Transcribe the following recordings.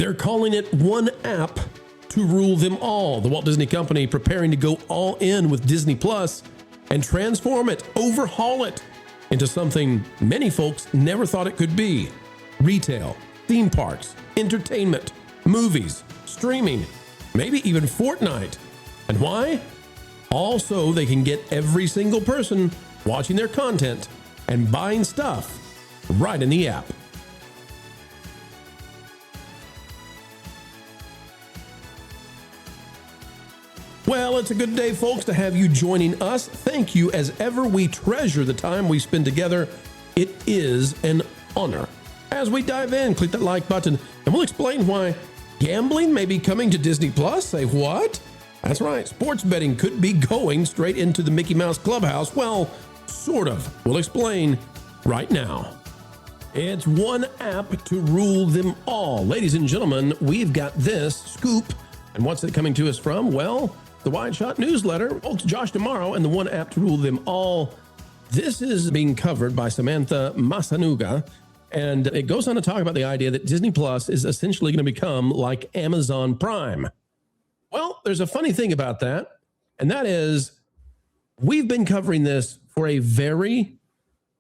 They're calling it one app to rule them all. The Walt Disney Company preparing to go all in with Disney Plus and transform it, overhaul it into something many folks never thought it could be. Retail, theme parks, entertainment, movies, streaming, maybe even Fortnite. And why? Also, they can get every single person watching their content and buying stuff right in the app. Well, it's a good day, folks, to have you joining us. Thank you as ever. We treasure the time we spend together. It is an honor. As we dive in, click that like button, and we'll explain why gambling may be coming to Disney Plus. Say what? That's right. Sports betting could be going straight into the Mickey Mouse Clubhouse. Well, sort of. We'll explain right now. It's one app to rule them all. Ladies and gentlemen, we've got this scoop. And what's it coming to us from? Well, the Wide Shot newsletter. Folks, Josh tomorrow and the one app to rule them all. This is being covered by Samantha Masanuga. And it goes on to talk about the idea that Disney Plus is essentially going to become like Amazon Prime. Well, there's a funny thing about that. And that is, we've been covering this for a very,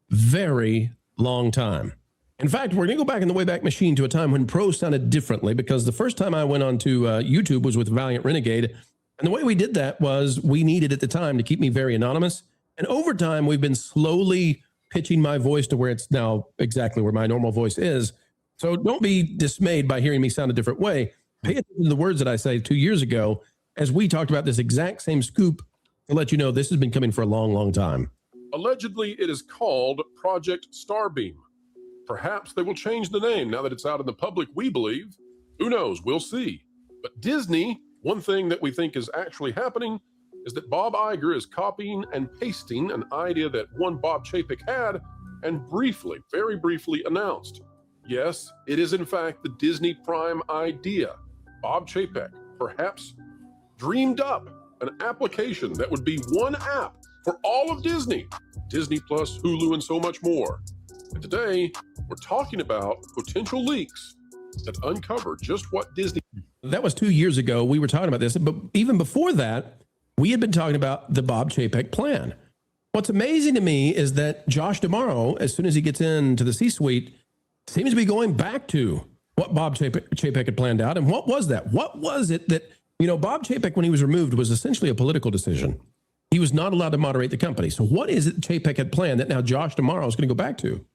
very long time. In fact, we're going to go back in the Wayback Machine to a time when pros sounded differently, because the first time I went on to YouTube was with Valiant Renegade. And the way we did that was we needed at the time to keep me very anonymous. And over time, we've been slowly pitching my voice to where it's now exactly where my normal voice is. So don't be dismayed by hearing me sound a different way. Pay attention to the words that I say 2 years ago, as we talked about this exact same scoop to let you know this has been coming for a long, long time. Allegedly, it is called Project Starbeam. Perhaps they will change the name now that it's out in the public, we believe. Who knows? We'll see. But Disney, one thing that we think is actually happening is that Bob Iger is copying and pasting an idea that one Bob Chapek had and briefly, very briefly announced. Yes, it is in fact the Disney Prime idea. Bob Chapek perhaps dreamed up an application that would be one app for all of Disney, Disney Plus, Hulu, and so much more. And today, we're talking about potential leaks that uncover just what Disney... That was 2 years ago. We were talking about this, but even before that, we had been talking about the Bob Chapek plan. What's amazing to me is that Josh tomorrow, as soon as he gets into the C-suite, seems to be going back to what Bob Chapek had planned out. And what was that? What was it that, Bob Chapek, when he was removed, was essentially a political decision. He was not allowed to moderate the company. So what is it Chapek had planned that now Josh tomorrow is going to go back to?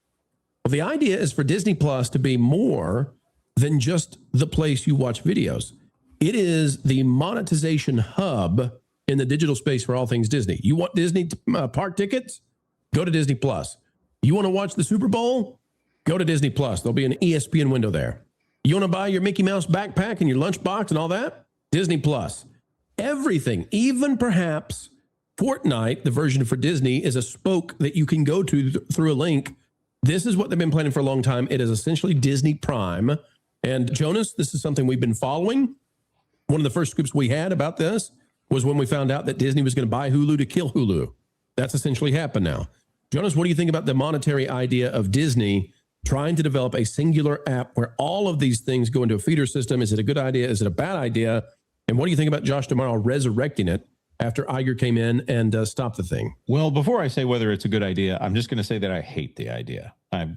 Well, the idea is for Disney Plus to be more than just the place you watch videos. It is the monetization hub in the digital space for all things Disney. You want Disney park tickets? Go to Disney Plus. You want to watch the Super Bowl? Go to Disney Plus. There'll be an ESPN window there. You want to buy your Mickey Mouse backpack and your lunchbox and all that? Disney Plus. Everything, even perhaps Fortnite, the version for Disney, is a spoke that you can go to through a link. This is what they've been planning for a long time. It is essentially Disney Prime. And Jonas, this is something we've been following. One of the first scoops we had about this was when we found out that Disney was going to buy Hulu to kill Hulu. That's essentially happened now. Jonas, what do you think about the monetary idea of Disney trying to develop a singular app where all of these things go into a feeder system? Is it a good idea? Is it a bad idea? And what do you think about Josh tomorrow resurrecting it after Iger came in and stopped the thing? Well, before I say whether it's a good idea, I'm just going to say that I hate the idea. I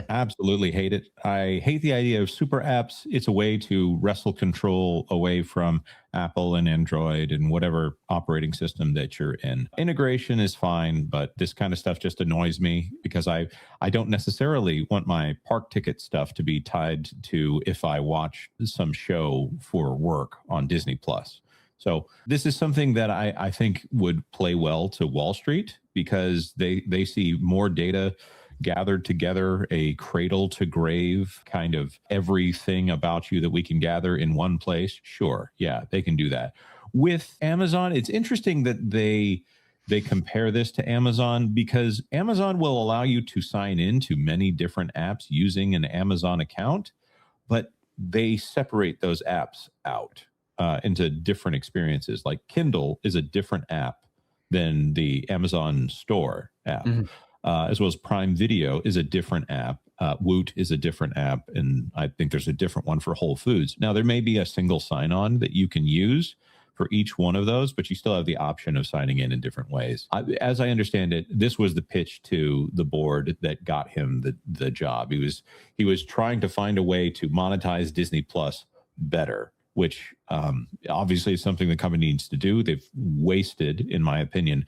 absolutely hate it. I hate the idea of super apps. It's a way to wrestle control away from Apple and Android and whatever operating system that you're in. Integration is fine, but this kind of stuff just annoys me because I don't necessarily want my park ticket stuff to be tied to if I watch some show for work on Disney Plus. So this is something that I think would play well to Wall Street because they see more data gathered together, a cradle to grave kind of everything about you that we can gather in one place. Sure. Yeah, they can do that. With Amazon, it's interesting that they compare this to Amazon because Amazon will allow you to sign into many different apps using an Amazon account, but they separate those apps out into different experiences. Like Kindle is a different app than the Amazon store app. Mm-hmm. As well as Prime Video is a different app Woot is a different app, and I think there's a different one for Whole Foods. Now, there may be a single sign-on that you can use for each one of those, but you still have the option of signing in different ways. As I understand it, this was the pitch to the board that got him the job. He was trying to find a way to monetize Disney Plus better, which obviously is something the company needs to do. They've wasted, in my opinion,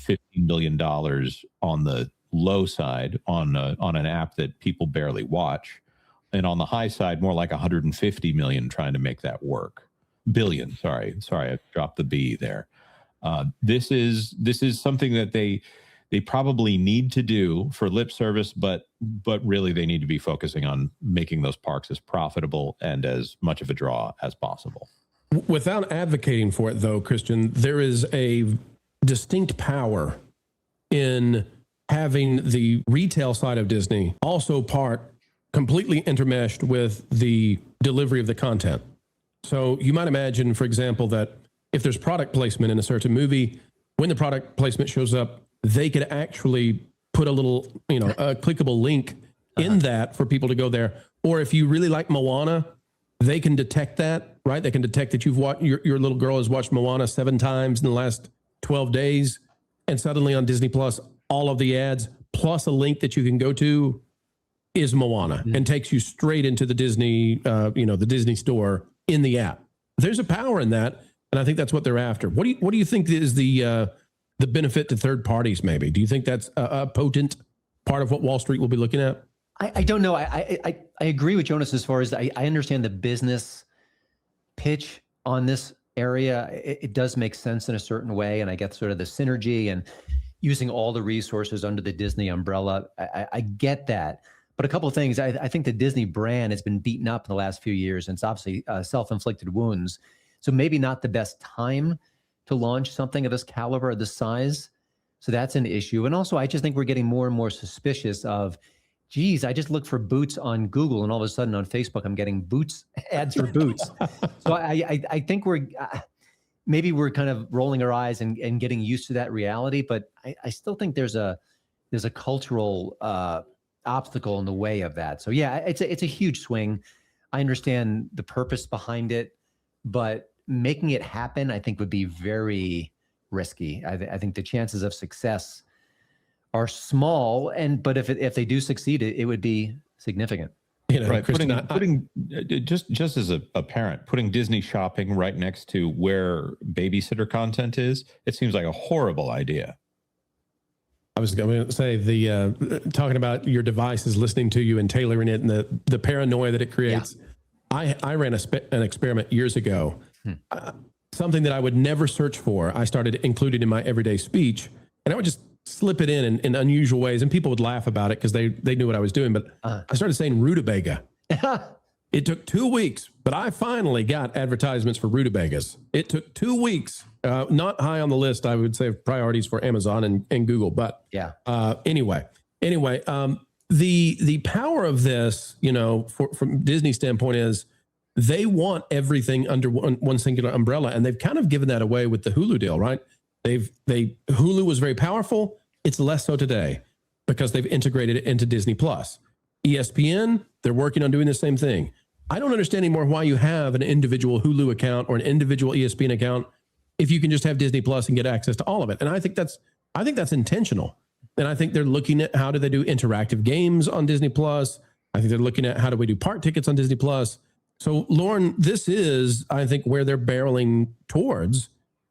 $15 million on the low side on an app that people barely watch, and on the high side, more like 150 million trying to make that work. Billion, sorry, I dropped the B there. This is something that they probably need to do for lip service, but really they need to be focusing on making those parks as profitable and as much of a draw as possible. Without advocating for it, though, Christian, there is a distinct power in having the retail side of Disney also completely intermeshed with the delivery of the content. So you might imagine, for example, that if there's product placement in a certain movie, when the product placement shows up, they could actually put a little, a clickable link in that for people to go there. Or if you really like Moana, they can detect that, right? They can detect that you've watched, your little girl has watched Moana 7 times in the last 12 days. And suddenly on Disney Plus, all of the ads plus a link that you can go to is Moana and takes you straight into the Disney, the Disney store in the app. There's a power in that, and I think that's what they're after. What do you think is the benefit to third parties? Maybe do you think that's a potent part of what Wall Street will be looking at? I don't know. I agree with Jonas as far as I understand the business pitch on this area. It does make sense in a certain way, and I get sort of the synergy and using all the resources under the Disney umbrella. I get that. But a couple of things, I think the Disney brand has been beaten up in the last few years, and it's obviously self-inflicted wounds. So maybe not the best time to launch something of this caliber, this size. So that's an issue. And also, I just think we're getting more and more suspicious of, geez, I just looked for boots on Google, and all of a sudden on Facebook, I'm getting boots ads for boots. So I think maybe we're kind of rolling our eyes and getting used to that reality. But I still think there's a cultural obstacle in the way of that. So yeah, it's a huge swing. I understand the purpose behind it, but making it happen, I think, would be very risky. I think the chances of success are small, but if they do succeed, it would be significant. Right. Putting just as a parent, putting Disney shopping right next to where babysitter content is, it seems like a horrible idea. I was going to say talking about your devices listening to you and tailoring it and the paranoia that it creates. Yeah. I ran an experiment years ago. Something that I would never search for, I started including in my everyday speech, and I would just slip it in unusual ways, and people would laugh about it because they knew what I was doing. But I started saying rutabaga. It took 2 weeks, but I finally got advertisements for rutabagas. It took 2 weeks. Not high on the list, I would say, of priorities for Amazon and Google. But yeah. Anyway, the power of this, from Disney's standpoint, is they want everything under one singular umbrella, and they've kind of given that away with the Hulu deal, right? Hulu was very powerful. It's less so today because they've integrated it into Disney Plus. ESPN, they're working on doing the same thing. I don't understand anymore why you have an individual Hulu account or an individual ESPN account if you can just have Disney Plus and get access to all of it. And I think that's intentional. And I think they're looking at how do they do interactive games on Disney Plus. I think they're looking at how do we do park tickets on Disney Plus. So Lauren, this is, I think, where they're barreling towards.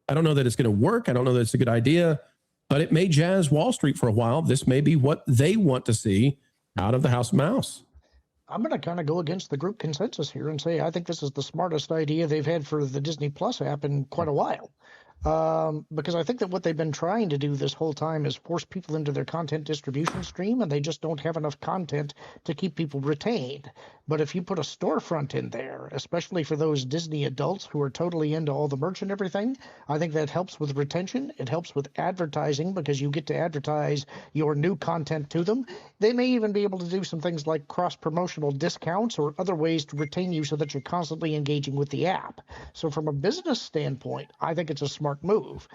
I don't know that it's going to work. I don't know that it's a good idea, but it may jazz Wall Street for a while. This may be what they want to see out of the House Mouse. I'm going to kind of go against the group consensus here and say I think this is the smartest idea they've had for the Disney Plus app in quite a while. Because I think that what they've been trying to do this whole time is force people into their content distribution stream, and they just don't have enough content to keep people retained. But if you put a storefront in there, especially for those Disney adults who are totally into all the merch and everything, I think that helps with retention. It helps with advertising because you get to advertise your new content to them. They may even be able to do some things like cross-promotional discounts or other ways to retain you so that you're constantly engaging with the app. So from a business standpoint, I think it's a smart smart move.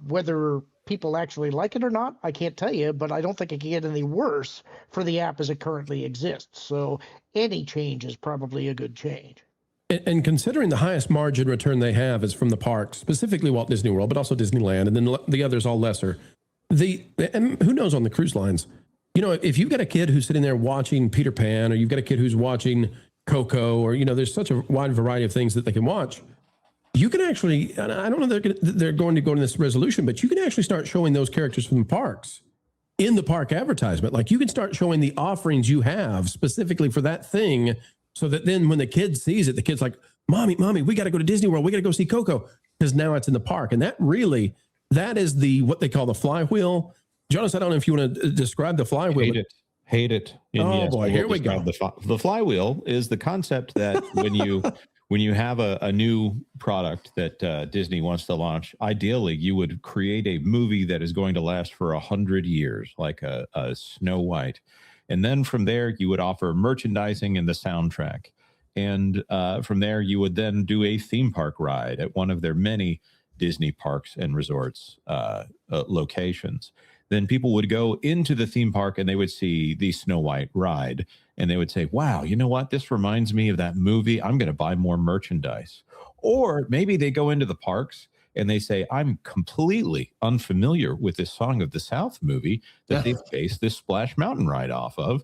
Whether people actually like it or not, I can't tell you, but I don't think it can get any worse for the app as it currently exists. So any change is probably a good change. And considering the highest margin return they have is from the parks, specifically Walt Disney World, but also Disneyland, and then the others all lesser. And who knows on the cruise lines? You know, if you've got a kid who's sitting there watching Peter Pan, or you've got a kid who's watching Coco, or, you know, there's such a wide variety of things that they can watch. You can actually, and I don't know they're going to go into this resolution, but you can actually start showing those characters from the parks in the park advertisement. Like, you can start showing the offerings you have specifically for that thing, so that then when the kid sees it, the kid's like, mommy, we got to go to Disney World. We got to go see Coco, because now it's in the park. And that is what they call the flywheel. Jonas, I don't know if you want to describe the flywheel. Hate it. And oh, yes, boy, here we go. The flywheel is the concept that when you have a new product that Disney wants to launch, ideally you would create a movie that is going to last for 100 years, like a Snow White. And then from there, you would offer merchandising and the soundtrack. And from there, you would then do a theme park ride at one of their many Disney parks and resorts locations. Then people would go into the theme park and they would see the Snow White ride. And they would say, wow, you know what? This reminds me of that movie. I'm going to buy more merchandise. Or maybe they go into the parks and they say, I'm completely unfamiliar with this Song of the South movie that they've based this Splash Mountain ride off of.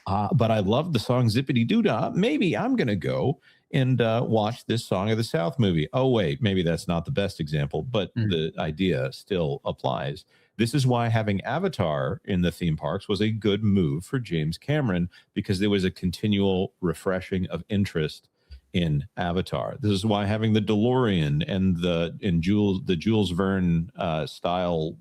But I love the song Zippity Doo Dah. Maybe I'm going to go and watch this Song of the South movie. Oh, wait, maybe that's not the best example, but the idea still applies. This is why having Avatar in the theme parks was a good move for James Cameron, because there was a continual refreshing of interest in Avatar. This is why having the DeLorean and the Jules Verne style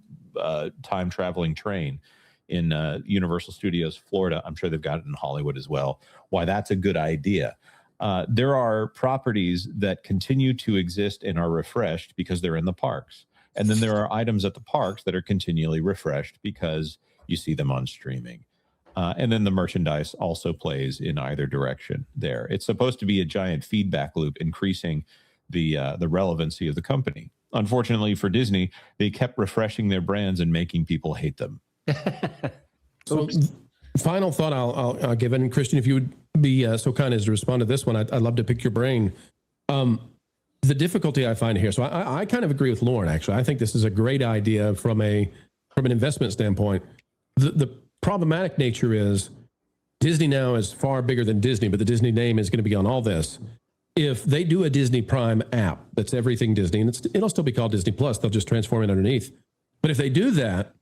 time traveling train in Universal Studios Florida, I'm sure they've got it in Hollywood as well, why that's a good idea. There are properties that continue to exist and are refreshed because they're in the parks. And then there are items at the parks that are continually refreshed because you see them on streaming. And then the merchandise also plays in either direction there. It's supposed to be a giant feedback loop, increasing the relevancy of the company. Unfortunately for Disney, they kept refreshing their brands and making people hate them. So final thought I'll give, and Christian, if you would be so kind as to respond to this one, I'd love to pick your brain. The difficulty I find here, so I kind of agree with Lauren, actually. I think this is a great idea from an investment standpoint. The problematic nature is Disney now is far bigger than Disney, but the Disney name is going to be on all this. If they do a Disney Prime app that's everything Disney, and it'll still be called Disney Plus, they'll just transform it underneath. But if they do that,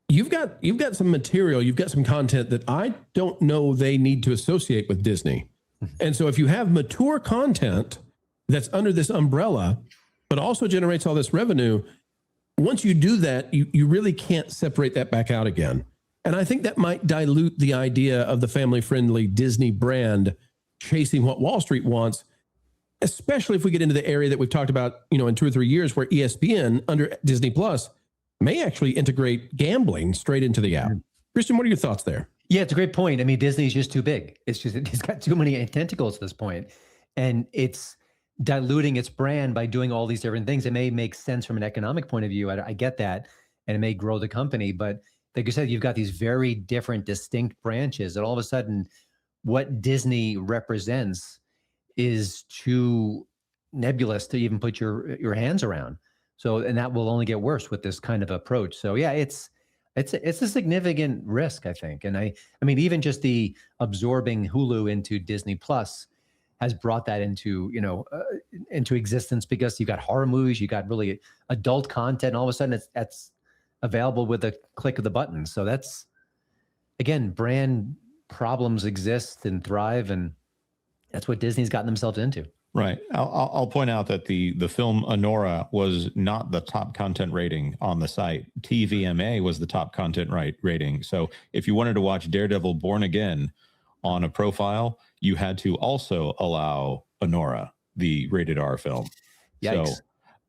you've got some material, you've got some content that I don't know they need to associate with Disney. And so if you have mature content that's under this umbrella, but also generates all this revenue, once you do that, you really can't separate that back out again. And I think that might dilute the idea of the family-friendly Disney brand chasing what Wall Street wants, especially if we get into the area that we've talked about, in 2 or 3 years, where ESPN under Disney Plus may actually integrate gambling straight into the app. Christian, what are your thoughts there? Yeah, it's a great point. I mean, Disney's just too big. It's got too many tentacles at this point, and it's diluting its brand by doing all these different things. It may make sense from an economic point of view. I get that, and it may grow the company. But like you said, you've got these very different, distinct branches, and all of a sudden, what Disney represents is too nebulous to even put your hands around. So, and that will only get worse with this kind of approach. So, yeah, it's a significant risk, I think. And I mean, even just the absorbing Hulu into Disney Plus has brought that into existence, because you've got horror movies, you got really adult content, and all of a sudden that's available with a click of the button. So that's, again, brand problems exist and thrive, and that's what Disney's gotten themselves into. Right. I'll point out that the film Anora was not the top content rating on the site. TVMA was the top content rating. So if you wanted to watch Daredevil Born Again on a profile, you had to also allow Anora, the rated R film. Yikes.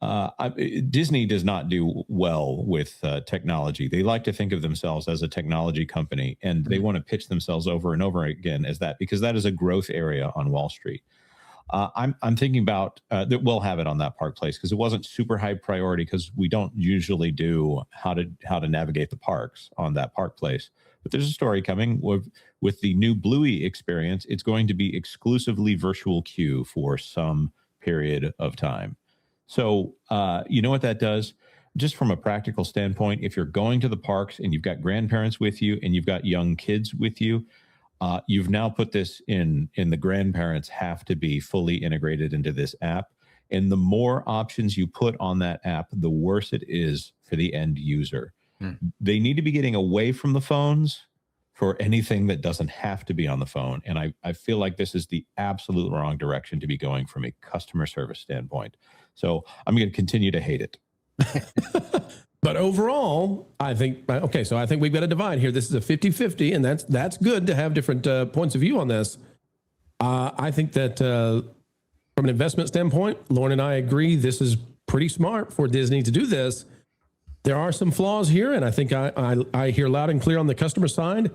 So Disney does not do well with technology. They like to think of themselves as a technology company, and they want to pitch themselves over and over again as that, because that is a growth area on Wall Street. I'm thinking about that we'll have it on that Park Place because it wasn't super high priority because we don't usually do how to navigate the parks on that Park Place. But there's a story coming with the new Bluey experience. It's going to be exclusively virtual queue for some period of time. So you know what that does? Just from a practical standpoint, if you're going to the parks and you've got grandparents with you and you've got young kids with you, you've now put this in the grandparents have to be fully integrated into this app. And the more options you put on that app, the worse it is for the end user. They need to be getting away from the phones for anything that doesn't have to be on the phone. And I feel like this is the absolute wrong direction to be going from a customer service standpoint. So I'm going to continue to hate it. But overall, I think, okay, so I think we've got a divide here. This is a 50-50, and that's good to have different points of view on this. I think that from an investment standpoint, Lauren and I agree this is pretty smart for Disney to do this. There are some flaws here, and I think I hear loud and clear on the customer side,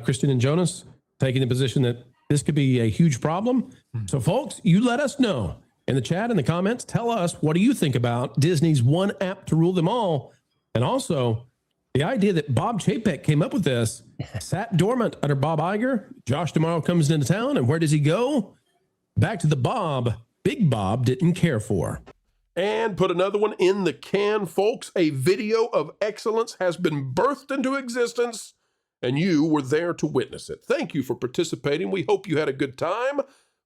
Christian and Jonas taking the position that this could be a huge problem. So folks, you let us know in the chat, in the comments. Tell us, what do you think about Disney's one app to rule them all? And also, the idea that Bob Chapek came up with this sat dormant under Bob Iger. Josh tomorrow comes into town, and where does he go? Back to the Bob Big Bob didn't care for. And put another one in the can, folks. A video of excellence has been birthed into existence, and you were there to witness it. Thank you for participating. We hope you had a good time.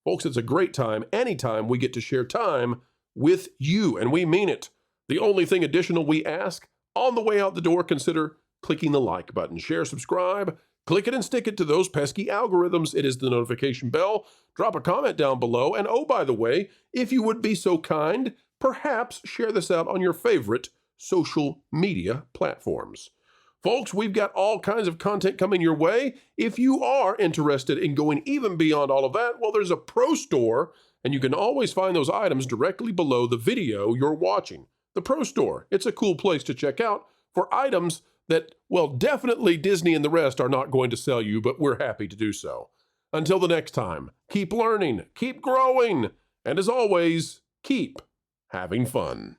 Folks, it's a great time anytime we get to share time with you, and we mean it. The only thing additional we ask, on the way out the door, consider clicking the like button. Share, subscribe, click it and stick it to those pesky algorithms. It is the notification bell. Drop a comment down below. And oh, by the way, if you would be so kind, perhaps share this out on your favorite social media platforms. Folks, we've got all kinds of content coming your way. If you are interested in going even beyond all of that, well, there's a Pro Store, and you can always find those items directly below the video you're watching. The Pro Store, it's a cool place to check out for items that, well, definitely Disney and the rest are not going to sell you, but we're happy to do so. Until the next time, keep learning, keep growing, and as always, keep having fun.